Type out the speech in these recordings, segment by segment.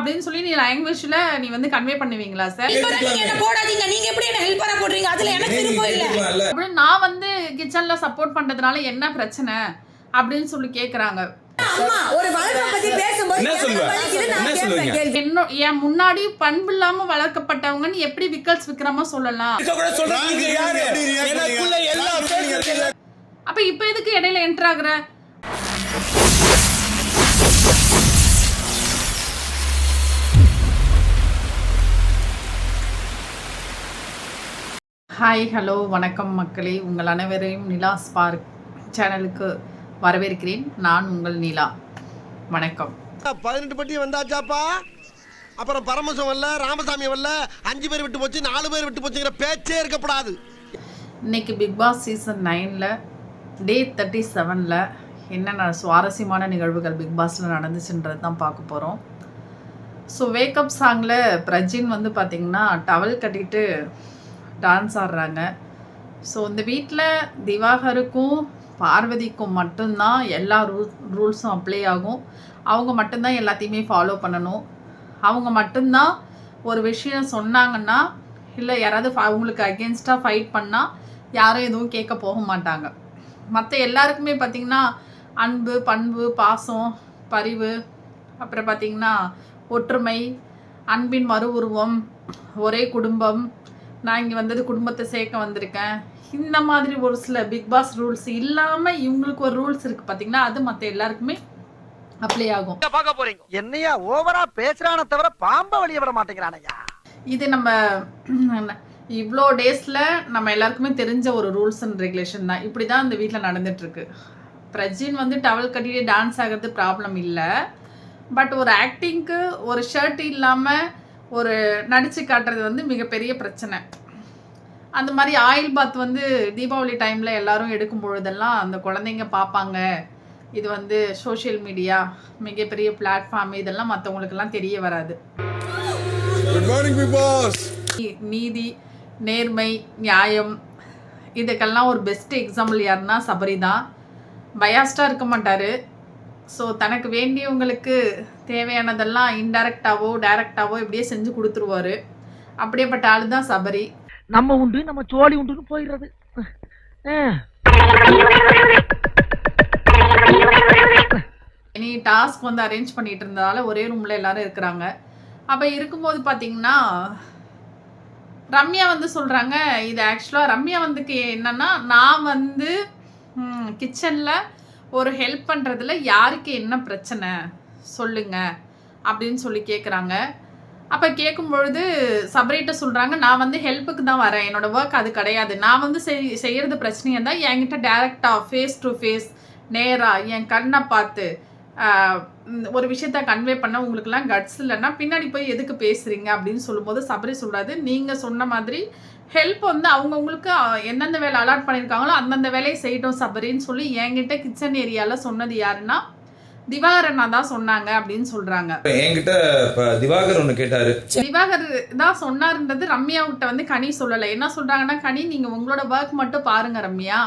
அப்படின்னு சொல்லி நீ லாங்குவேஜ்ல நீ வந்து கன்வே பண்ணுவீங்களா சார்? என்ன போடாதீங்க, நீங்க எப்படி என்ன ஹெல்ப்பரா போடுறீங்க? அதுல எனக்கு விருப்பம் இல்ல. அப்படி நான் வந்து கிச்சன்ல சப்போர்ட் பண்றதுனால என்ன பிரச்சனை அப்படின்னு சொல்லி கேக்குறாங்க. அம்மா ஒரு வழக்கம் பத்தி பேசும்போது என் முன்னாடி பண்பு இல்லாம வளர்க்கப்பட்டவங்கன்னு எப்படி விக்கல்ஸ் விக்ரமா சொல்லலாம்? அப்ப இப்ப எதுக்கு இடையில என்டர் ஆகுற? ஹாய், ஹலோ, வணக்கம் மக்களே. உங்கள் அனைவரையும் நிலா ஸ்பார்க் சேனலுக்கு வரவேற்கிறேன். நான் உங்கள் நிலா. வணக்கம். 18 பட்டி வந்தாச்சாப்பா. அப்புறம் பரமசம் வரல, ராமசாமி வரல, 5 பேர் விட்டு போச்சு, 4 பேர் விட்டு போச்சுங்கிற பேச்சே இருக்கப்படாது. இன்னைக்கு பிக் பாஸ் சீசன் 9ல் டே 37ல் என்னென்ன சுவாரஸ்யமான நிகழ்வுகள் பிக் பாஸில் நடந்துச்சுன்றது தான் பார்க்க போகிறோம். ஸோ வேக்கப் சாங்கில் பிரஜின் வந்து பார்த்திங்கன்னா டவல் கட்டிட்டு டான்ஸ் ஆடுறாங்க. ஸோ இந்த வீட்டில் திவாகருக்கும் பார்வதிக்கும் மட்டும்தான் எல்லா ரூல்ஸும் அப்ளை ஆகும். அவங்க மட்டும்தான் எல்லாத்தையுமே ஃபாலோ பண்ணணும். அவங்க மட்டும்தான் ஒரு விஷயம் சொன்னாங்கன்னா, இல்லை யாராவது அவங்களுக்கு அகென்ஸ்டாக ஃபைட் பண்ணால் யாரும் எதுவும் கேட்க போக மாட்டாங்க. மற்ற எல்லாருக்குமே பார்த்திங்கன்னா அன்பு, பண்பு, பாசம், பரிவு, அப்புறம் பார்த்திங்கன்னா ஒற்றுமை, அன்பின் மறு உருவம், ஒரே குடும்பம், நான் இங்கே வந்தது குடும்பத்தை சேர்க்க வந்திருக்கேன், இந்த மாதிரி ஒரு சில பிக் பாஸ் ரூல்ஸ் இல்லாமல் இவங்களுக்கு ஒரு ரூல்ஸ் இருக்குது பார்த்தீங்கன்னா, அது மற்ற எல்லாருக்குமே அப்ளை ஆகும். என்னையா ஓவரா பேசுறானே தவிர பாம்ப வெளிய விட மாட்டேங்கிறானயா. இது நம்ம இவ்வளோ டேஸில் நம்ம எல்லாருக்குமே தெரிஞ்ச ஒரு ரூல்ஸ் அண்ட் ரெகுலேஷன் தான். இப்படி தான் இந்த வீட்டில் நடந்துட்டுருக்கு. பிரஜின் வந்து டவல் கட்டிட்டு டான்ஸ் ஆகிறது ப்ராப்ளம் இல்லை. பட் ஒரு ஆக்டிங்க்கு ஒரு ஷர்ட் இல்லாமல் ஒரு நடிச்சு காட்டுறது வந்து மிகப்பெரிய பிரச்சனை. அந்த மாதிரி ஆயில் பாத் வந்து தீபாவளி டைமில் எல்லாரும் எடுக்கும் பொழுதெல்லாம் அந்த குழந்தைங்க பார்ப்பாங்க. இது வந்து சோஷியல் மீடியா மிகப்பெரிய பிளாட்ஃபார்ம், இதெல்லாம் மற்றவங்களுக்கெல்லாம் தெரிய வராது. நீதி, நேர்மை, நியாயம், இதுக்கெல்லாம் ஒரு பெஸ்ட் எக்ஸாம்பிள் யாருன்னா சபரி தான். பயாஸ்டாக இருக்க மாட்டார். ஸோ தனக்கு வேண்டியவங்களுக்கு தேவையானதெல்லாம் இன்டைரக்டாவோ டைரக்டாவோ இப்படியே செஞ்சு கொடுத்துருவாரு. அப்படியேப்பட்ட ஆளு தான் சபரி. நம்ம உண்டு நம்ம சோழி உண்டுன்னு போயிடுறது. இனி டாஸ்க் வந்து அரேஞ்ச் பண்ணிட்டு இருந்ததால ஒரே ரூம்ல எல்லாரும் இருக்கிறாங்க. அப்போ இருக்கும்போது பார்த்தீங்கன்னா ரம்யா வந்து சொல்கிறாங்க, இது ஆக்சுவலாக ரம்யா வந்துக்கு என்னன்னா, நான் வந்து கிச்சனில் ஒரு ஹெல்ப் பண்ணுறதுல யாருக்கு என்ன பிரச்சனை சொல்லுங்க அப்படின்னு சொல்லி கேட்குறாங்க. அப்போ கேட்கும்பொழுது சபரிட்ட சொல்கிறாங்க, நான் வந்து ஹெல்ப்புக்கு தான் வரேன், என்னோடய ஒர்க் அது கிடையாது. நான் வந்து செய்கிறது பிரச்சனையாக தான் என்கிட்ட டேரெக்டாக ஃபேஸ் டு ஃபேஸ் நேராக என் கண்ணை பார்த்து ஒரு விஷயத்த கன்வே பண்ண உங்களுக்குலாம் கட்ஸ் இல்லைன்னா பின்னாடி போய் எதுக்கு பேசுகிறீங்க அப்படின்னு சொல்லும்போது சபரி சொல்கிறாரு, நீங்கள் சொன்ன மாதிரி ஹெல்ப் வந்து அவங்கவுங்களுக்கு எந்தெந்த வேலை அலாட் பண்ணியிருக்காங்களோ அந்தந்த வேலையை செய்யட்டும் சபரின்னு சொல்லி என்கிட்ட கிச்சன் ஏரியாவில் சொன்னது யாருன்னா திவாகரண்ணா தான் சொன்னாங்க அப்படின்னு சொல்றாங்க. என்கிட்ட திவாகர் ஒன்று கேட்டாரு. திவாகர் தான் சொன்னாருன்றது ரம்யா கிட்ட வந்து கனி சொல்லலை. என்ன சொல்றாங்கன்னா, கனி நீங்க உங்களோட ஒர்க் மட்டும் பாருங்க ரம்யா,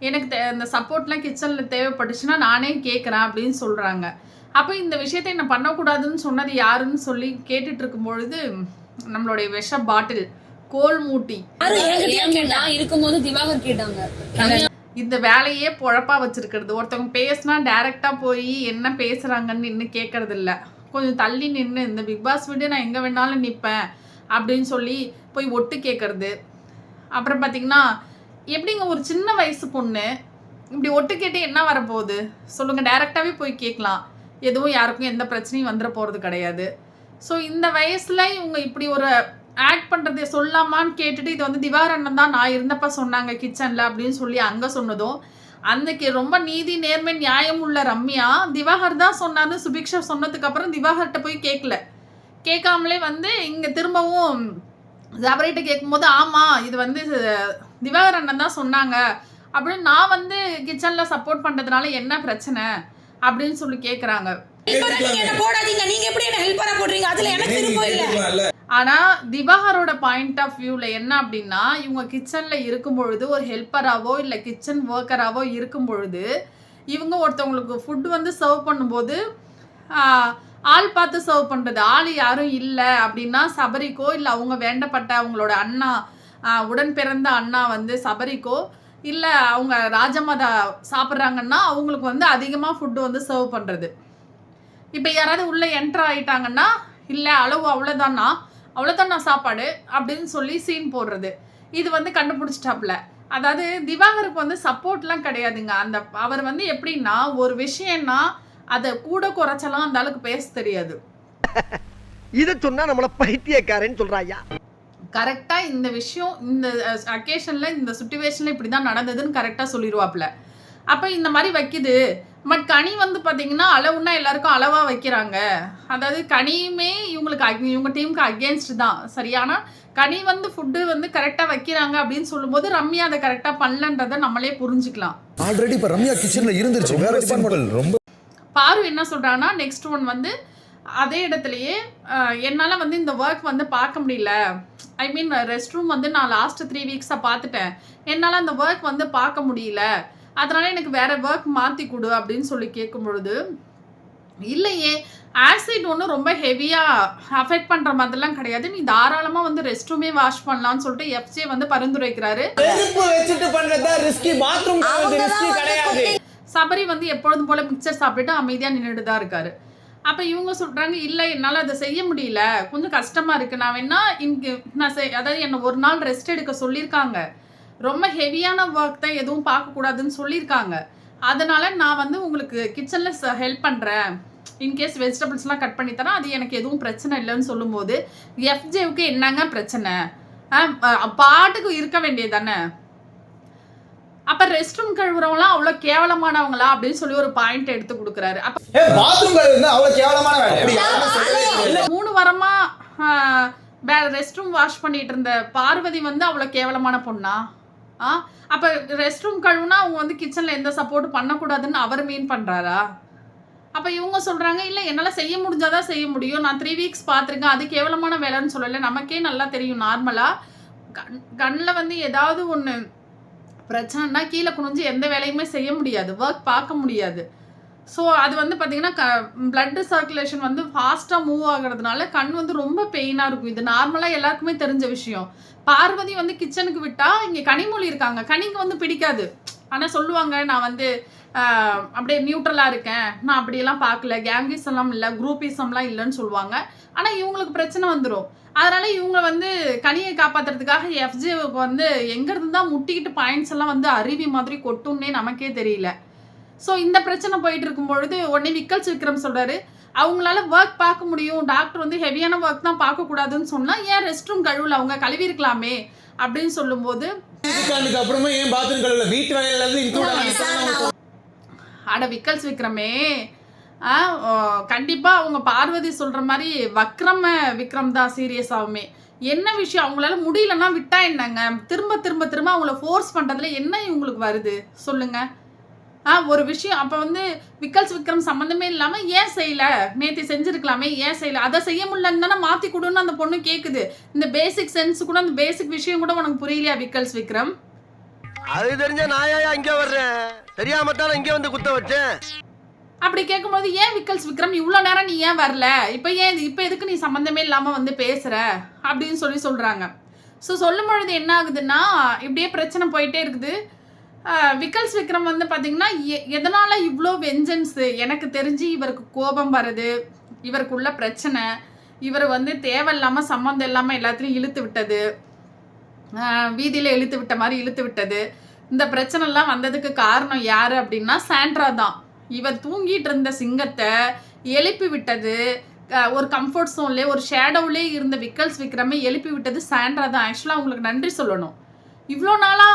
எனக்கு இந்த சப்போர்ட்லாம் கிச்சனில் தேவைப்பட்டுச்சுன்னா நானே கேட்குறேன் அப்படின்னு சொல்கிறாங்க. அப்போ இந்த விஷயத்தை என்ன பண்ணக்கூடாதுன்னு சொன்னது யாருன்னு சொல்லி கேட்டுட்டு இருக்கும் பொழுது நம்மளுடைய விஷ பாட்டில் கோல் மூட்டி இருக்கும்போது திவாகர் கேட்டாங்க, இந்த வேலையே பொழப்பா வச்சிருக்கிறது. ஒருத்தவங்க பேசினா டைரெக்டாக போய் என்ன பேசுகிறாங்கன்னு இன்னும் கேட்கறது இல்லை. கொஞ்சம் தள்ளி நின்று இந்த பிக் பாஸ் விட்டு நான் எங்கே வேணாலும் நிற்பேன் அப்படின்னு சொல்லி போய் ஒட்டு கேட்கறது. அப்புறம் பார்த்திங்கன்னா எப்படிங்க ஒரு சின்ன வயசு பொண்ணு இப்படி ஒட்டு கேட்டு என்ன வரப்போகுது சொல்லுங்கள், டைரெக்டாகவே போய் கேட்கலாம், எதுவும் யாருக்கும் எந்த பிரச்சனையும் வந்துட போகிறது கிடையாது. ஸோ இந்த வயசில் இவங்க இப்படி ஒரு ஆக்ட் பண்ணுறதை சொல்லாமான்னு கேட்டுட்டு இது வந்து திவாகரண்ணன் தான் நான் இருந்தப்ப சொன்னாங்க கிச்சனில் அப்படின்னு சொல்லி அங்கே சொன்னதும், அன்னைக்கு ரொம்ப நீதி, நேர்மை, நியாயம் உள்ள ரம்யா திவாகர் தான் சொன்னான்னு சுபிக்ஷா சொன்னதுக்கப்புறம் திவாகர்கிட்ட போய் கேட்காமலே வந்து இங்கே திரும்பவும் ஜபரிட்ட கேட்கும்போது ஆமாம் இது வந்து திவாகரண்ணன் தான் சொன்னாங்க அப்படின்னு நான் வந்து கிச்சனில் சப்போர்ட் பண்ணுறதுனால என்ன பிரச்சனை அப்படின்னு சொல்லி கேட்குறாங்க. ஆனா திவாகரோட பாயிண்ட் ஆஃப் வியூல என்ன அப்படின்னா, இவங்க கிச்சன்ல இருக்கும் பொழுது ஒரு ஹெல்ப்பராவோ இல்ல கிச்சன் ஒர்க்கராவோ இருக்கும் பொழுது இவங்க ஒருத்தவங்களுக்கு ஃபுட் வந்து சர்வ் பண்ணும்போது ஆள் பார்த்து சர்வ் பண்ணுறது. ஆள் யாரும் இல்லை அப்படின்னா சபரிக்கோ இல்லை அவங்க வேண்டப்பட்ட அவங்களோட அண்ணா உடன் பிறந்த அண்ணா வந்து சபரிக்கோ இல்லை அவங்க ராஜமாதா சாப்பிட்றாங்கன்னா அவங்களுக்கு வந்து அதிகமாக ஃபுட்டு வந்து சர்வ் பண்ணுறது. இப்போ யாராவது உள்ளே என்ட்ரு ஆகிட்டாங்கன்னா இல்லை அளவு அவ்வளோதானா சாப்பாடு அப்படின்னு சொல்லி சீன் போடுறது. இது வந்து கண்டுபிடிச்சிட்டாப்புல. அதாவது திவாகருக்கு வந்து சப்போர்ட்லாம் கிடையாதுங்க. அவர் வந்து எப்படின்னா ஒரு விஷயம்னா அதை கூட குறைச்சலாம் அந்த அளவுக்கு பேச தெரியாது. இதை சொன்னா நம்மள பைத்தியக்காரன்னு சொல்றாயா. கரெக்டாக இந்த விஷயம் இந்த அக்கேஷனில் இந்த சுச்சுவேஷனில் இப்படி தான் நடந்ததுன்னு கரெக்டாக சொல்லிடுவாப்புல. அப்போ இந்த மாதிரி வைக்குது. பட் கனி வந்து பார்த்தீங்கன்னா அளவுன்னா எல்லாருக்கும் அளவாக வைக்கிறாங்க. அதாவது கனியுமே இவங்க டீமுக்கு அகேன்ஸ்ட் தான். சரியான கனி வந்து ஃபுட்டு வந்து கரெக்டாக வைக்கிறாங்க அப்படின்னு சொல்லும்போது ரம்யா அதை கரெக்டாக பண்ணலன்றதை நம்மளே புரிஞ்சுக்கலாம். ஆல்ரெடி இப்போ ரம்யா கிச்சனில் இருந்துருச்சு. வேற டிபார்ட்மெண்ட் ரொம்ப பாரு என்ன சொல்கிறாங்கன்னா நெக்ஸ்ட் ஒன் வந்து அதே இடத்துலையே என்னால் வந்து இந்த ஒர்க் வந்து பார்க்க முடியல. ஐ மீன் ரெஸ்ட் ரூம் வந்து நான் லாஸ்ட் 3 வீக்ஸாக பார்த்துட்டேன். என்னால் அந்த ஒர்க் வந்து பார்க்க முடியல. அதனால எனக்கு வேற ஒர்க் மாற்றி கொடு அப்படின்னு சொல்லி கேட்கும் பொழுது இல்லையே ஆசிட் ஒன்றும் ரொம்ப ஹெவியாக அஃபெக்ட் பண்ணுற மாதிரிலாம் கிடையாது. நீ தாராளமாக வந்து ரெஸ்ட் ரூமே வாஷ் பண்ணலான்னு சொல்லிட்டு எஃப்ஜே வந்து பரிந்துரைக்கிறாரு. சபரி வந்து எப்பொழுதும் போல மிக்சர் சாப்பிட்டுட்டு அமைதியாக நின்றுட்டு தான் இருக்காரு. அப்போ இவங்க சொல்கிறாங்க இல்லை என்னால் அதை செய்ய முடியல, கொஞ்சம் கஷ்டமாக இருக்குது. நான் வேணா அதாவது என்னை ஒரு நாள் ரெஸ்ட் எடுக்க சொல்லியிருக்காங்க. ரொம்ப ஹெவியான ஒர்க் தான் எதுவும் பார்க்கக்கூடாதுன்னு சொல்லியிருக்காங்க. அதனால் நான் வந்து உங்களுக்கு கிச்சனில் ஹெல்ப் பண்ணுறேன். இன்கேஸ் வெஜிடபிள்ஸ்லாம் கட் பண்ணி தரேன், அது எனக்கு எதுவும் பிரச்சனை இல்லைன்னு சொல்லும்போது எஃப்ஜேவுக்கு என்னங்க பிரச்சனை? பாட்டுக்கு இருக்க வேண்டியது தானே. அப்ப ரெஸ்ட் ரூம் கழுவுறவங்களாம் அவ்வளவு கேவலமானவங்களா அப்படின்னு சொல்லி ஒரு பாயிண்ட் எடுத்து கொடுக்குறாரு. அப்ப 3 வாரமா ரெஸ்ட் ரூம் வாஷ் பண்ணிட்டு இருந்த பார்வதி வந்து அவ்வளவு கேவலமான பொண்ணா? அப்ப ரெஸ்ட் ரூம் கழுவுனா அவங்க வந்து கிச்சன்ல எந்த சப்போர்ட் பண்ணக்கூடாதுன்னு அவர் மீன் பண்றாரா? அப்ப இவங்க சொல்றாங்க இல்ல என்னால செய்ய முடிஞ்சாதான் செய்ய முடியும், நான் 3 வீக்ஸ் பார்த்துருக்கேன், அது கேவலமான வேலைன்னு சொல்லல. நமக்கே நல்லா தெரியும் நார்மலா கண்ணில் வந்து ஏதாவது ஒன்று பிரச்சனைனா கீழே குனிஞ்சு எந்த வேலையுமே செய்ய முடியாது, ஒர்க் பார்க்க முடியாது. ஸோ அது வந்து பார்த்திங்கன்னா பிளட் சர்க்குலேஷன் வந்து ஃபாஸ்ட்டாக மூவ் ஆகிறதுனால கண் வந்து ரொம்ப பெயினாக இருக்கும். இது நார்மலாக எல்லாருக்குமே தெரிஞ்ச விஷயம். பார்வதி வந்து கிச்சனுக்கு விட்டால் இங்கே கனிமொழி இருக்காங்க, கனிக்கு வந்து பிடிக்காது. ஆனால் சொல்லுவாங்க நான் வந்து அப்படியே நியூட்ரலாக இருக்கேன், நான் அப்படியெல்லாம் பார்க்கல, கேங்கிசம்லாம் இல்லை, குரூப்பிசம்லாம் இல்லைன்னு சொல்லுவாங்க. ஆனால் இவங்களுக்கு பிரச்சனை வந்துடும். அதனால இவங்க வந்து கனியை காப்பாற்றுறதுக்காக எஃப்ஜேவுக்கு வந்து எங்கேருந்து தான் முட்டிக்கிட்டு பாயிண்ட்ஸ் எல்லாம் வந்து அருவி மாதிரி கொட்டுன்னே நமக்கே தெரியல. ஸோ இந்த பிரச்சனை போயிட்டு இருக்கும் பொழுது உடனே விக்கல்ஸ் விக்ரம் சொல்கிறாரு அவங்களால ஒர்க் பார்க்க முடியும், டாக்டர் வந்து ஹெவியான ஒர்க் தான் பார்க்கக்கூடாதுன்னு சொன்னால் ஏன் ரெஸ்ட் ரூம் கழுவில் அவங்க கழுவி இருக்கலாமே அப்படின்னு சொல்லும்போது அப்புறமா ஏன் பாத்ரூம் கழுவல வீட்டு வேலையில இருந்து அட விக்கல்ஸ் விக்ரமே கண்டிப்பாக அவங்க பார்வதி சொல்கிற மாதிரி விக்ரம் தான் சீரியஸ் ஆகுமே. என்ன விஷயம் அவங்களால முடியலன்னா விட்டா என்னங்க, திரும்ப திரும்ப திரும்ப அவங்கள ஃபோர்ஸ் பண்ணுறதுல என்ன இவங்களுக்கு வருது சொல்லுங்க. ஒரு விஷயம் அப்போ வந்து விக்கல்ஸ் விக்ரம் சம்மந்தமே இல்லாமல் ஏன் செய்யலை, நேற்று செஞ்சுருக்கலாமே ஏன் செய்யலை, அதை செய்ய முடியலன்னு தானே மாற்றி கொடுன்னு அந்த பொண்ணு கேட்குது. இந்த பேசிக் சென்ஸ் கூட அந்த பேசிக் விஷயம் கூட உனக்கு புரியலையா விக்கல்ஸ் விக்ரம்? அது தெரிஞ்ச நாயா இங்க வர்றேன், தெரியாமத்தால இங்க வந்து குத்த வச்சேன். அப்படி கேட்கும்போது ஏன் விக்கல்ஸ் விக்ரம் இவ்வளோ நேரம் நீ ஏன் வரல, இப்போ எதுக்கு நீ சம்மந்தமே இல்லாமல் வந்து பேசுகிற அப்படின்னு சொல்கிறாங்க. ஸோ சொல்லும் பொழுது என்ன ஆகுதுன்னா இப்படியே பிரச்சனை போயிட்டே இருக்குது. விக்கல்ஸ் விக்ரம் வந்து பார்த்திங்கன்னா எதனால் இவ்வளோ வெஞ்சன்ஸு, எனக்கு தெரிஞ்சு இவருக்கு கோபம் வருது, இவருக்குள்ள பிரச்சனை, இவர் வந்து தேவையில்லாமல் சம்மந்தம் இல்லாமல் எல்லாத்துலேயும் இழுத்து விட்டது, வீதியில் இழுத்து விட்ட மாதிரி இழுத்து விட்டது. இந்த பிரச்சனைலாம் வந்ததுக்கு காரணம் யார் அப்படின்னா சாண்ட்ரா தான். இவர் தூங்கிட்டு இருந்த சிங்கத்தை எழுப்பி விட்டது, ஒரு கம்ஃபர்ட் ஜோன்லேயே ஒரு ஷேடோவிலே இருந்த விக்கல்ஸ் விக்ரமே எழுப்பி விட்டது சாண்ட்ரா தான். ஆக்சுவலாக அவங்களுக்கு நன்றி சொல்லணும். இவ்வளோ நாளாக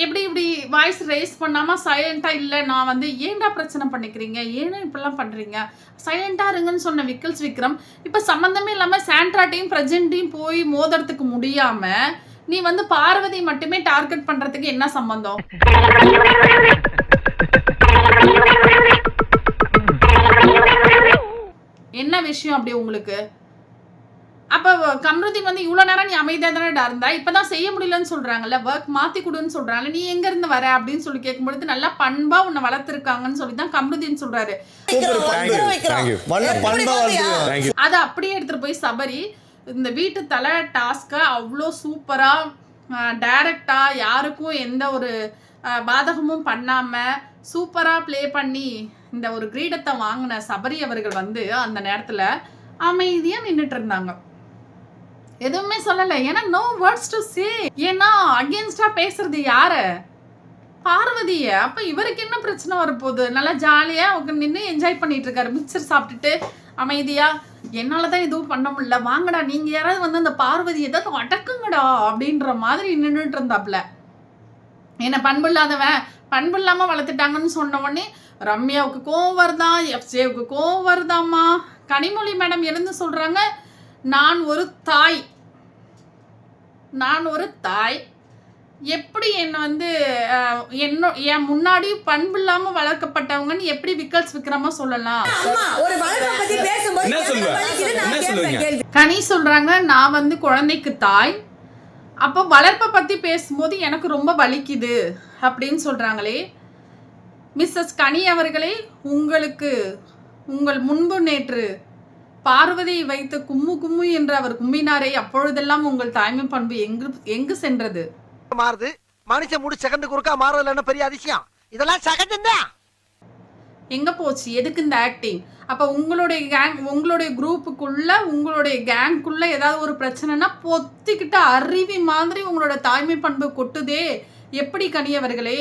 இப்படி வாய்ஸ் ரைஸ் பண்ணாமல் சைலண்ட்டாக இல்லை, நான் வந்து ஏன்டா பிரச்சனை பண்ணிக்கிறீங்க, ஏன்னா இப்படிலாம் பண்ணுறீங்க, சைலண்ட்டாக இருங்கன்னு சொன்ன விக்கல்ஸ் விக்ரம் இப்போ சம்மந்தமே இல்லாமல் சாண்ட்ராட்டையும் ப்ரெசென்ட்டையும் போய் மோதுறதுக்கு முடியாமல் நீ வந்து பார்வதி மட்டுமே டார்கெட் பண்ணுறதுக்கு என்ன சம்பந்தம்? என்ன விஷயம் அப்படி உங்களுக்கு? அப்போ கம்ருதீன் வந்து இவ்வளோ நேரம் நீ அமைதியாக தானே இருந்தா இப்போதான் செய்ய முடியலன்னு சொல்கிறாங்கல்ல, ஒர்க் மாற்றி கொடுன்னு சொல்கிறாங்க, நீ எங்கேருந்து வர அப்படின்னு சொல்லி கேட்கும்பொழுது நல்லா பண்பாக உன்னை வளர்த்துருக்காங்கன்னு சொல்லி தான் கம்ருதீன் சொல்கிறாரு. அதை அப்படியே எடுத்துகிட்டு போய் சபரி இந்த வீட்டு தலை டாஸ்க்கை அவ்வளோ சூப்பராக டைரக்டாக யாருக்கும் எந்த ஒரு பாதகமும் பண்ணாமல் சூப்பராக ப்ளே பண்ணி இந்த ஒரு கிரீடத்தை வாங்கின சபரி அவர்கள் வந்து அந்த நேரத்தில் அமைதியாக நின்றுட்டு இருந்தாங்க, எதுவுமே சொல்லலை. ஏன்னா நோ வேர்ட்ஸ் டு சே. ஏன்னா அகேன்ஸ்டா பேசுறது யாரு? பார்வதிய. அப்ப இவருக்கு என்ன பிரச்சனை வரப்போகுது? நல்லா ஜாலியா நின்று என்ஜாய் பண்ணிட்டு இருக்காரு, மிக்சர் சாப்பிட்டுட்டு அமைதியா. என்னாலதான் எதுவும் பண்ண முடியல, வாங்கடா நீங்க யாராவது வந்து அந்த பார்வதி ஏதாவது அடக்குங்கடா அப்படின்ற மாதிரி நின்றுட்டு இருந்தாப்ல. என்ன பண்பு இல்லாதவன், பண்பு இல்லாம வளர்த்துட்டாங்கன்னு சொன்ன உடனே ரம்யாவுக்கு கோவம் வருதான், எஃப்ஜேவுக்கு கோவம் வருதாமா. கனிமொழி மேடம் எழுந்து சொல்றாங்க, நான் ஒரு தாய் எப்படி என்னை வந்து என் முன்னாடி பண்பு இல்லாம வளர்க்கப்பட்டவங்கன்னு எப்படி விக்கல்ஸ் விக்ரமா சொல்லலாம்? கனி சொல்றாங்க, நான் வந்து குழந்தைக்கு தாய், அப்போ வளர்ப்பை பத்தி பேசும்போது எனக்கு ரொம்ப வலிக்குது அப்படின்னு சொல்றாங்களே. மிஸ்ஸஸ் கனி அவர்களே, உங்களுக்கு உங்கள் முன்பு நேற்று பார்வதியை வைத்து கும்மு கும்மு என்று அவர் கும்மினாரே, அப்பொழுதெல்லாம் உங்கள் தாய்மை பண்பு எங்கு சென்றது? மாறுது மனுஷன் மூணு செகண்டுக்கு ஒருக்கா மாறுறதுல என்ன பெரிய அதிசயம்? இதெல்லாம் சகஜம்தான். எங்க போச்சு? எதுக்கு இந்த ஆக்டிங்? அப்ப உங்களுடைய கேங், உங்களுடைய குரூப்புக்குள்ள, உங்களுடைய கேங்குள்ள ஏதாவது ஒரு பிரச்சனைனா பொத்திக்கிட்ட அருவி மாதிரி உங்களோட தாய்மை பண்பு கொட்டுதே, எப்படி கனியவர்களே?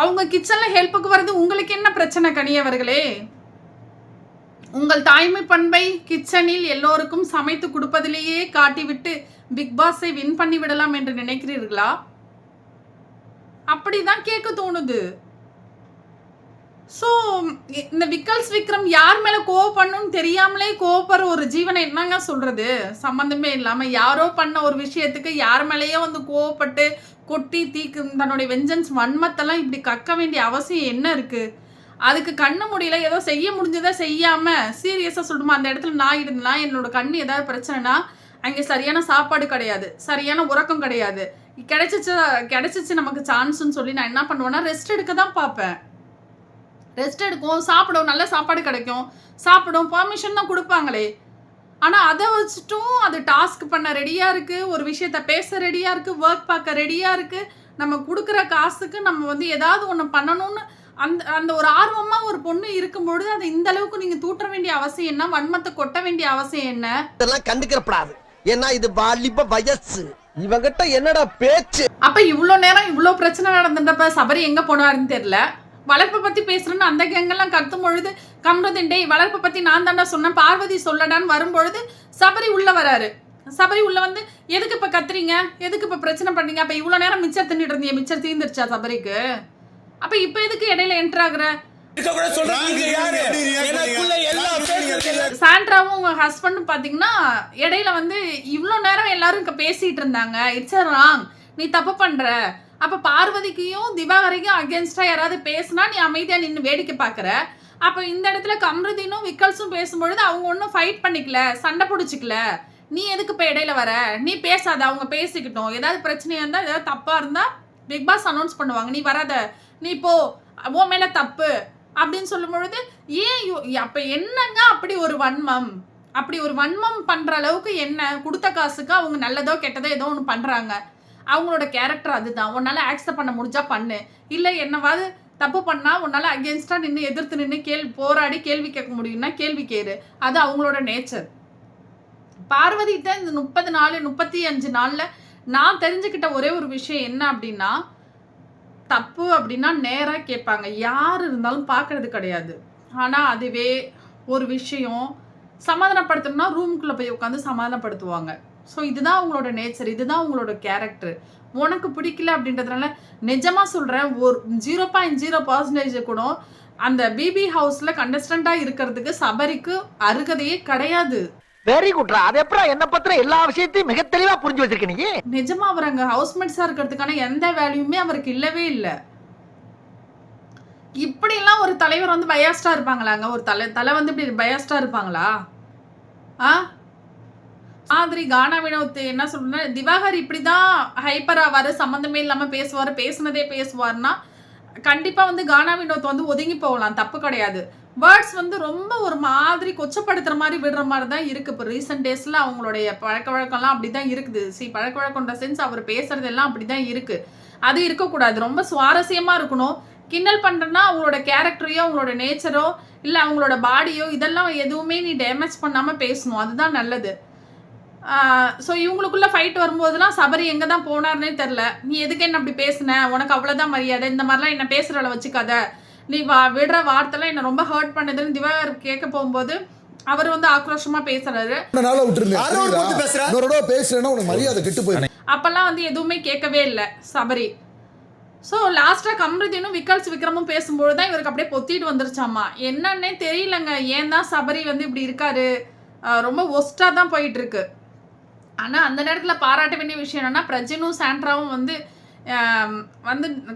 அவங்க கிச்சன்ல ஹெல்ப்புக்கு வருது, உங்களுக்கு என்ன பிரச்சனை கனியவர்களே? உங்கள் தாய்மை பண்பை கிச்சனில் எல்லோருக்கும் சமைத்து கொடுப்பதிலேயே காட்டிவிட்டு பிக் பாஸை வின் பண்ணி விடலாம் என்று நினைக்கிறீர்களா? அப்படிதான் கேட்க தோணுது. ஸோ இந்த விக்கல்ஸ் விக்ரம் யார் மேல கோவப்படணும்னு தெரியாமலே கோவப்படுற ஒரு ஜீவனை என்னங்க சொல்றது? சம்பந்தமே இல்லாம யாரோ பண்ண ஒரு விஷயத்துக்கு யார் மேலேயோ வந்து கோவப்பட்டு கொட்டி தீக்கு தன்னுடைய வெஞ்சன்ஸ் வன்மத்தெல்லாம் இப்படி கக்க வேண்டிய அவசியம் என்ன இருக்கு? அதுக்கு கண்ணு முடியல, ஏதோ செய்ய முடிஞ்சதை செய்யாம சீரியஸா சொல்லுமா, அந்த இடத்துல நான் இருந்தேன்னா என்னோட கண்ணு ஏதாவது பிரச்சனைனா அங்கே சரியான சாப்பாடு கிடையாது, சரியான உறக்கம் கிடையாது, கிடைச்சிச்சு நமக்கு சான்ஸ்ன்னு சொல்லி நான் என்ன பண்ணுவேன்னா ரெஸ்ட் எடுக்க தான் பார்ப்பேன். ரெஸ்ட் எடுக்கும், சாப்பிடும், நல்ல சாப்பாடு கிடைக்கும், சாப்பிடும், பர்மிஷன் தான் கொடுப்பாங்களே. ஆனால் அதை வச்சுட்டும் அது டாஸ்க் பண்ண ரெடியாக இருக்குது, ஒரு விஷயத்த பேச ரெடியாக இருக்குது, ஒர்க் பார்க்க ரெடியாக இருக்குது, நம்ம கொடுக்குற காசுக்கு நம்ம வந்து ஏதாவது ஒன்று பண்ணணும்னு அந்த ஒரு ஆர்வமாக ஒரு பொண்ணு இருக்கும்பொழுது அதை இந்த அளவுக்கு நீங்கள் தூட்ட வேண்டிய அவசியம் என்ன? வன்மத்தை கொட்ட வேண்டிய அவசியம் என்ன? இதெல்லாம் கண்டுக்கிறப்படாது, ஏன்னா இது வாலிப வயசு, இவங்கிட்ட என்னடா பேச்சு? அப்போ இவ்வளோ நேரம் இவ்வளோ பிரச்சனை நடந்துட்டப்ப சபரி எங்கே போனாருன்னு தெரியல. வளர்ப்பை பற்றி பேசுகிறேன்னு அந்த கேங்கெல்லாம் கத்தும் பொழுது கம்ருதீன் டே வளர்ப்பை பற்றி நான் தாண்டா சொன்னேன், பார்வதி சொல்லடான்னு வரும்பொழுது சபரி உள்ளே வராரு. சபரி உள்ள வந்து எதுக்கு இப்போ கத்துறீங்க, எதுக்கு இப்போ பிரச்சனை பண்ணீங்க, அப்போ இவ்வளோ நேரம் மிச்சர் தின்னுட்டு இருந்தீங்க, மிச்சர் தீர்ந்துருச்சா சபரிக்கு? அப்போ இப்போ எதுக்கு இடையில என்டர் ஆகுற? சாண்ட்ராவும் உங்க ஹஸ்பண்டும் பாத்தீங்கன்னா இடையில வந்து இவ்வளோ நேரம் எல்லாரும் பேசிட்டு இருந்தாங்க, இட்ஸ் ராங், நீ தப்பு பண்ற. அப்ப பார்வதிக்கும் திவாகரைக்கும் அகேன்ஸ்டா யாராவது பேசினா நீ அமைதியா நின்று வேடிக்கை பாக்குற. அப்ப இந்த இடத்துல கம்ருதீனும் விக்கல்ஸும் பேசும்பொழுது அவங்க ஒன்றும் ஃபைட் பண்ணிக்கல, சண்டை பிடிச்சிக்கல, நீ எதுக்கு இப்போ இடையில வர? நீ பேசாத, அவங்க பேசிக்கிட்டோம், ஏதாவது பிரச்சனையா இருந்தா ஏதாவது தப்பா இருந்தா பிக் பாஸ் அனௌன்ஸ் பண்ணுவாங்க, நீ வராத, நீ போ, உன் மேல தப்பு அப்படின்னு சொல்லும் பொழுது ஏன் அப்ப என்னங்க அப்படி ஒரு வன்மம்? அப்படி ஒரு வன்மம் பண்ற அளவுக்கு என்ன? கொடுத்த காசுக்கு அவங்க நல்லதோ கெட்டதோ ஏதோ ஒன்று பண்றாங்க, அவங்களோட கேரக்டர் அதுதான். உன்னால ஆக்செப்ட் பண்ண முடிஞ்சா பண்ணு, இல்லை என்னவாது தப்பு பண்ணா உன்னால அகேன்ஸ்டா நின்று எதிர்த்து நின்று போராடி கேள்வி கேட்க முடியும்னா கேள்வி கேளு, அது அவங்களோட நேச்சர். பார்வதிட்ட இந்த 30 நாள் 35 நாள்ல நான் தெரிஞ்சுக்கிட்ட ஒரே ஒரு விஷயம் என்ன அப்படின்னா, தப்பு அப்படின்னா நேராக கேட்பாங்க, யார் இருந்தாலும் பார்க்கறது கிடையாது. ஆனால் அதுவே ஒரு விஷயம் சமாதானப்படுத்தணும்னா ரூமுக்குள்ளே போய் உட்காந்து சமாதானப்படுத்துவாங்க. ஸோ இதுதான் உங்களோட நேச்சர், இதுதான் உங்களோட கேரக்டர். உனக்கு பிடிக்கல அப்படின்றதுனால நிஜமாக சொல்கிறேன், ஒரு 0.0% கூட அந்த பிபி ஹவுஸில் கண்டஸ்டண்ட்டாக இருக்கிறதுக்கு சபரிக்கு அருகதையே கிடையாது. வெரி குட்ரா, அது எப்பறம் என்ன பத்திர எல்லா விஷயத்தையும் மிக தெளிவா புரிஞ்சு வச்சிருக்க நீ. நிஜமா அவர் அங்க ஹவுஸ்மேட்ஸா இருக்கிறதுக்கான எந்த வேல்யூமே அவருக்கு இல்லவே இல்லை. இப்படி எல்லாம் ஒரு தலைவர் வந்து பயாஸ்டா இருப்பாங்களாங்க? ஒரு தலை வந்து இப்படி பயாஸ்டா இருப்பாங்களா? மாதிரி கானா வினோத் என்ன சொல்றேன்னா, திவாகர் இப்படிதான் ஹைப்பர் ஆவாரு, சம்மந்தமே இல்லாம பேசுவாரு, பேசுனதே பேசுவாருன்னா கண்டிப்பா வந்து கானா வினோத் வந்து ஒதுங்கி போகலாம், தப்பு கிடையாது. வேர்ட்ஸ் வந்து ரொம்ப ஒரு மாதிரி கொச்சப்படுத்துற மாதிரி விடுற மாதிரி தான் இருக்கு. இப்போ ரீசெண்ட் டேஸ்ல அவங்களுடைய பழக்க வழக்கம்லாம் அப்படிதான் இருக்குது. பழக்க வழக்கம்ன்ற சென்ஸ் அவர் பேசுறது எல்லாம் அப்படிதான் இருக்கு. அது இருக்கக்கூடாது. ரொம்ப சுவாரஸ்யமா இருக்கணும். கிண்டல் பண்றேன்னா அவங்களோட கேரக்டரையோ அவங்களோட நேச்சரோ இல்ல அவங்களோட பாடியோ இதெல்லாம் எதுவுமே நீ டேமேஜ் பண்ணாம பேசணும், அதுதான் நல்லது. ஸோ இவங்களுக்குள்ள ஃபைட் வரும்போதெல்லாம் சபரி எங்கே தான் போனார்னே தெரில. நீ எதுக்கு என்ன அப்படி பேசுன, உனக்கு அவ்வளோதான் மரியாதை, இந்த மாதிரிலாம் என்ன பேசுகிறவளை வச்சுக்காத, நீ விடுற வார்த்தைலாம் என்ன ரொம்ப ஹர்ட் பண்ணுதுன்னு திவாகர் கேட்க போகும்போது அவர் வந்து ஆக்ரோஷமா பேசுறாரு. அப்பெல்லாம் வந்து எதுவுமே கேட்கவே இல்லை சபரி. ஸோ லாஸ்ட்டாக கம்ருதீனும் விக்ரமும் பேசும்போது தான் இவருக்கு அப்படியே பொத்திட்டு வந்துருச்சாமா. என்னன்னே தெரியலங்க, ஏன் தான் சபரி வந்து இப்படி இருக்காரு, ரொம்ப ஒஸ்ட்டாக தான் போயிட்டு இருக்கு. ஆனால் அந்த நேரத்தில் பாராட்ட வேண்டிய விஷயம் என்னன்னா, பிரஜினும் சாண்ட்ராவும் வந்து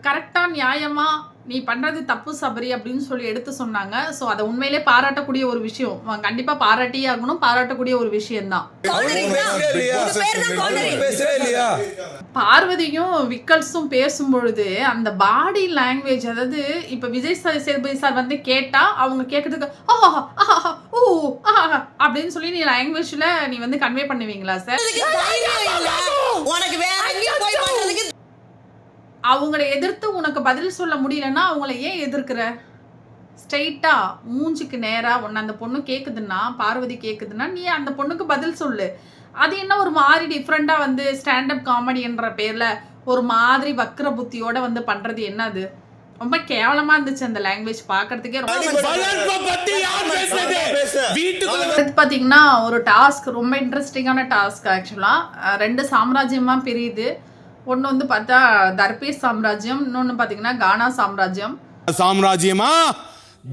கரெக்டாக நியாயமாக நீ பண்ணுறது தப்பு சபரி அப்படின்னு சொல்லி எடுத்து சொன்னாங்க. ஸோ அதை உண்மையிலே பாராட்டக்கூடிய ஒரு விஷயம், கண்டிப்பாக பாராட்டியே ஆகணும், பாராட்டக்கூடிய ஒரு விஷயம்தான். பார்வதியும் விக்கல்ஸும் பேசும்பொழுது அந்த பாடி லாங்குவேஜ், அதாவது இப்போ விஜய் சேதுபதி சார் வந்து கேட்டால் அவங்க கேட்கறதுக்கு அப்படின்னு சொல்லி நீ லாங்குவேஜில் நீ வந்து கன்வே பண்ணுவீங்களா சார்? அவங்கள எதிர்த்து உனக்கு பதில் சொல்ல முடியலன்னா அவங்கள ஏன் எதிர்க்கிற? ஸ்ட்ரெயிட்டா மூஞ்சிக்கு நேரா ஒன்று அந்த பொண்ணு கேட்குதுன்னா, பார்வதி கேட்குதுன்னா நீ அந்த பொண்ணுக்கு பதில் சொல்லு. அது என்ன ஒரு மாதிரி டிஃப்ரெண்டாக வந்து ஸ்டாண்டப் காமெடின்ற பேரில் ஒரு மாதிரி வக்ர புத்தியோட வந்து பண்ணுறது என்னது? ரொம்ப கேவலமாக இருந்துச்சு அந்த லாங்குவேஜ் பார்க்கறதுக்கே. பார்த்தீங்கன்னா ஒரு டாஸ்க், ரொம்ப இன்ட்ரெஸ்டிங்கான டாஸ்க். ஆக்சுவலாக 2 சாம்ராஜ்யமாக பிரியுது. ஒன்று வந்து பார்த்தா தர்பீஸ் சாம்ராஜ்யம், இன்னொன்று பார்த்தீங்கன்னா கானா சாம்ராஜ்யம். சாம்ராஜ்யமா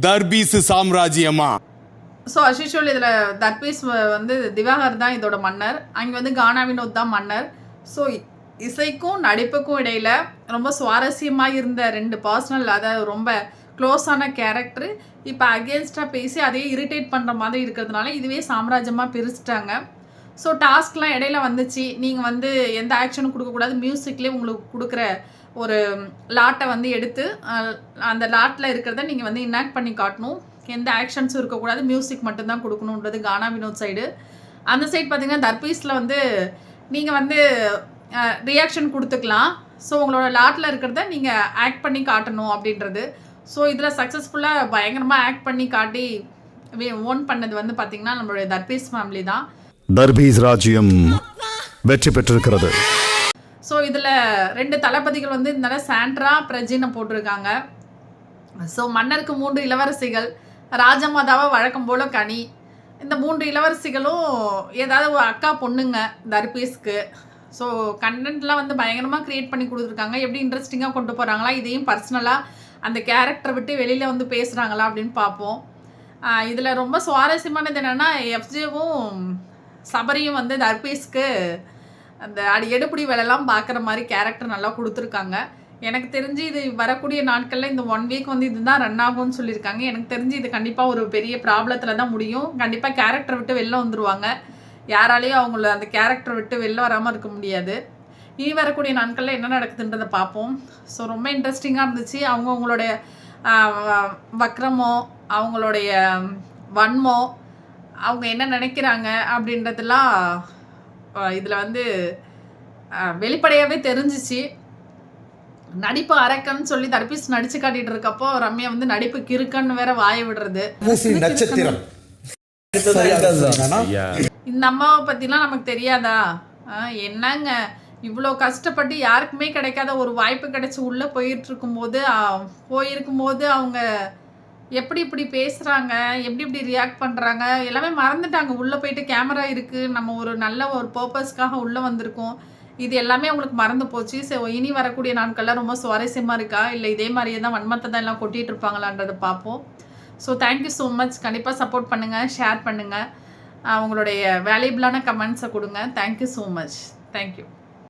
தர்பீஸ் சாம்ராஜ்யமா? ஸோ அஷிஷுவல் இதில் தர்பீஸ் வந்து திவாகர் தான் இதோட மன்னர், அங்கே வந்து கானா வினோத் தான் மன்னர். ஸோ இசைக்கும் நடிப்புக்கும் இடையில் ரொம்ப சுவாரஸ்யமாக இருந்த 2 பர்சனல், அதாவது ரொம்ப க்ளோஸான கேரக்டர் இப்போ அகேன்ஸ்டாக பேசி அதையே இரிட்டேட் பண்ணுற மாதிரி இருக்கிறதுனால இதுவே சாம்ராஜ்யமாக பிரிச்சுட்டாங்க. ஸோ டாஸ்க்லாம் இடையில வந்துச்சு, நீங்கள் வந்து எந்த ஆக்ஷனும் கொடுக்கக்கூடாது, மியூசிக்லேயே உங்களுக்கு கொடுக்குற ஒரு லாட்டை வந்து எடுத்து அந்த லாட்டில் இருக்கிறத நீங்கள் வந்து இன்னாக்ட் பண்ணி காட்டணும், எந்த ஆக்ஷன்ஸும் இருக்கக்கூடாது, மியூசிக் மட்டும்தான் கொடுக்கணுன்றது கானா வினோத் சைடு. அந்த சைடு பார்த்தீங்கன்னா தர்பீஸில் வந்து நீங்கள் வந்து ரியாக்ஷன் கொடுத்துக்கலாம், ஸோ உங்களோட லாட்டில் இருக்கிறத நீங்கள் ஆக்ட் பண்ணி காட்டணும் அப்படின்றது. ஸோ இதில் சக்ஸஸ்ஃபுல்லாக பயங்கரமாக ஆக்ட் பண்ணி காட்டி ஓன் பண்ணது வந்து பார்த்திங்கன்னா நம்மளுடைய தர்பீஸ் ஃபேமிலி தான். தர்பீஸ் ராஜ்யம் வெற்றி பெற்றிருக்கிறது. ஸோ இதில் 2 தளபதிகள் வந்து இந்த சாண்ட்ரா பிரஜினை போட்டிருக்காங்க. ஸோ மன்னருக்கு 3 இளவரசிகள், ராஜமாதாவை வழக்கம் போல் கனி. இந்த 3 இளவரசிகளும் ஏதாவது ஒரு அக்கா பொண்ணுங்க தர்பீஸ்க்கு. ஸோ கண்டென்ட்லாம் வந்து பயங்கரமாக க்ரியேட் பண்ணி கொடுத்துருக்காங்க. எப்படி இன்ட்ரெஸ்டிங்காக கொண்டு போகிறாங்களா, இதையும் பர்சனலாக அந்த கேரக்டரை விட்டு வெளியில் வந்து பேசுகிறாங்களா அப்படின்னு பார்ப்போம். இதில் ரொம்ப சுவாரஸ்யமானது என்னென்னா, எஃப்ஜேவும் சபரியும் வந்து தர்பீஸ்க்கு அந்த எடுபடி வேலைலாம் பார்க்குற மாதிரி கேரக்டர் நல்லா கொடுத்துருக்காங்க. எனக்கு தெரிஞ்சு இது வரக்கூடிய நாட்களில் இந்த 1 வீக் வந்து இதுதான் ரன் ஆகும்னு சொல்லியிருக்காங்க. எனக்கு தெரிஞ்சு இது கண்டிப்பாக ஒரு பெரிய ப்ராப்ளத்தில் தான் முடியும். கண்டிப்பாக கேரக்டரை விட்டு வெளில வந்துடுவாங்க, யாராலையும் அவங்கள அந்த கேரக்டரை விட்டு வெளில வராமல் இருக்க முடியாது. இனி வரக்கூடிய நாட்களில் என்ன நடக்குதுன்றதை பார்ப்போம். ஸோ ரொம்ப இன்ட்ரெஸ்டிங்காக இருந்துச்சு. அவங்களுடைய வக்ரமோ அவங்களுடைய வன்மோ அவங்க என்ன நினைக்கிறாங்க அப்படின்றதெல்லாம் இதில் வந்து வெளிப்படையாகவே தெரிஞ்சிச்சு. நடிப்பு அரக்கன்னு சொல்லி தர்பீஸ் நடிச்சு காட்டிட்டு இருக்கப்போ ரம்யா வந்து நடிப்பு கிறுக்கன்னு வேற வாய விடுறது. நட்சத்திரம் இந்த அம்மாவை பற்றிலாம் நமக்கு தெரியாதா? என்னங்க இவ்வளோ கஷ்டப்பட்டு யாருக்குமே கிடைக்காத ஒரு வாய்ப்பு கிடைச்சி உள்ளே போயிருக்கும்போது அவங்க எப்படி இப்படி பேசுகிறாங்க, எப்படி இப்படி ரியாக்ட் பண்ணுறாங்க, எல்லாமே மறந்துட்டாங்க. உள்ளே போயிட்டு கேமரா இருக்குது, நம்ம ஒரு நல்ல ஒரு பர்பஸ்க்காக உள்ளே வந்திருக்கோம், இது எல்லாமே அவங்களுக்கு மறந்து போச்சு. ஸோ இனி வரக்கூடிய நாட்கள்லாம் ரொம்ப சுவாரஸ்யமாக இருக்கா, இல்லை இதே மாதிரியே தான் வன்மத்தை தான் எல்லாம் கொட்டிகிட்டு இருப்பாங்களான்றதை பார்ப்போம். So thank you so much. கண்டிப்பாக சப்போர்ட் பண்ணுங்கள், ஷேர் பண்ணுங்கள், உங்களுடைய வேல்யூபிளான கமெண்ட்ஸை கொடுங்க. Thank you so much. தேங்க்யூ.